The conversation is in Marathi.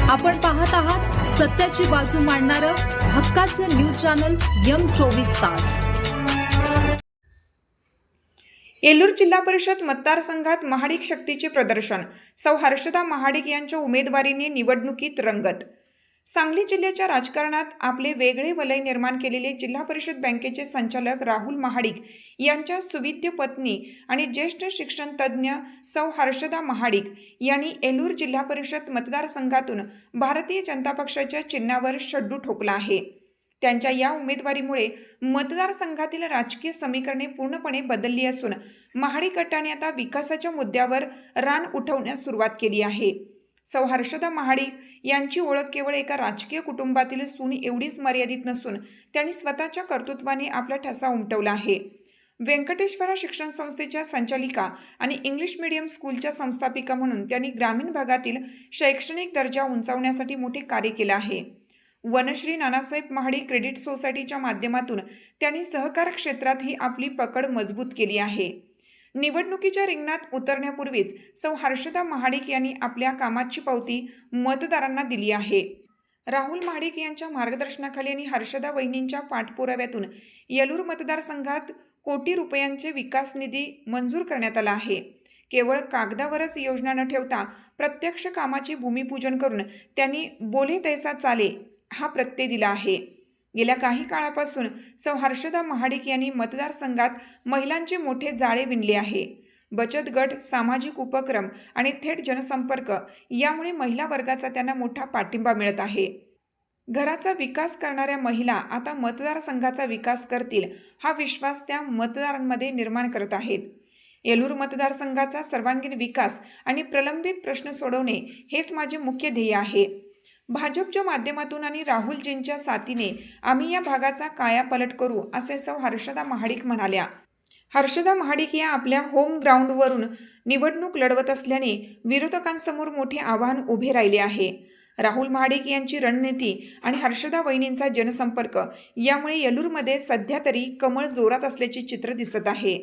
आपण पाहत आहात सत्याची बाजू मांडणारं हक्काचं न्यूज चॅनल M24 तास। येल्लूर जिल्हा परिषद मतदारसंघात महाडिक शक्तीचे प्रदर्शन। सौ हर्षदा महाडिक यांच्या उमेदवारीने निवडणुकीत रंगत। सांगली जिल्ह्याच्या राजकारणात आपले वेगळे वलय निर्माण केलेले जिल्हा परिषद बँकेचे संचालक राहुल महाडिक यांच्या सुविद्य पत्नी आणि ज्येष्ठ शिक्षण तज्ज्ञ सौ हर्षदा महाडिक यांनी येल्लूर जिल्हा परिषद मतदारसंघातून भारतीय जनता पक्षाच्या चिन्हावर शड्डू ठोकला आहे। त्यांच्या या उमेदवारीमुळे मतदारसंघातील राजकीय समीकरणे पूर्णपणे बदलली असून महाडिक गटाने आता विकासाच्या मुद्द्यावर रान उठवण्यास सुरुवात केली आहे। सौ हर्षदा महाडिक यांची ओळख केवळ एका राजकीय कुटुंबातील सून एवढीच मर्यादित नसून त्यांनी स्वतःच्या कर्तृत्वाने आपला ठसा उमटवला आहे। व्यंकटेश्वरा शिक्षण संस्थेच्या संचालिका आणि इंग्लिश मीडियम स्कूलच्या संस्थापिका म्हणून त्यांनी ग्रामीण भागातील शैक्षणिक दर्जा उंचावण्यासाठी मोठे कार्य केले आहे। वनश्री नानासाहेब महाडिक क्रेडिट सोसायटीच्या माध्यमातून त्यांनी सहकार क्षेत्रातही आपली पकड मजबूत केली आहे। निवडणुकीच्या रिंगणात उतरण्यापूर्वीच सौ हर्षदा महाडिक यांनी आपल्या कामाची पावती मतदारांना दिली आहे। राहुल महाडिक यांच्या मार्गदर्शनाखाली आणि हर्षदा वहिनींच्या पाठपुराव्यातून येल्लूर मतदारसंघात कोटी रुपयांचे विकास निधी मंजूर करण्यात आला आहे। केवळ कागदावरच योजना न ठेवता प्रत्यक्ष कामाचे भूमिपूजन करून त्यांनी बोले तैसा चाले हा प्रत्यय दिला आहे। गेल्या काही काळापासून सौ हर्षदा महाडिक यांनी मतदारसंघात महिलांचे मोठे जाळे विणले आहे। बचत गट, सामाजिक उपक्रम आणि थेट जनसंपर्क यामुळे महिला वर्गाचा त्यांना मोठा पाठिंबा मिळत आहे। घराचा विकास करणाऱ्या महिला आता मतदारसंघाचा विकास करतील हा विश्वास त्या मतदारांमध्ये निर्माण करत आहेत। येल्लूर मतदारसंघाचा सर्वांगीण विकास आणि प्रलंबित प्रश्न सोडवणे हेच माझे मुख्य ध्येय आहे। भाजपच्या माध्यमातून आणि राहुलजींच्या साथीने आम्ही या भागाचा कायापालट करू असे सौ हर्षदा महाडिक म्हणाल्या। हर्षदा महाडिक या आपल्या होम ग्राउंडवरून निवडणूक लढवत असल्याने विरोधकांसमोर मोठे आव्हान उभे राहिले आहे। राहुल महाडिक यांची रणनीती आणि हर्षदा वहिनींचा जनसंपर्क यामुळे येल्लूरमध्ये सध्या तरी कमळ जोरात असल्याचे चित्र दिसत आहे।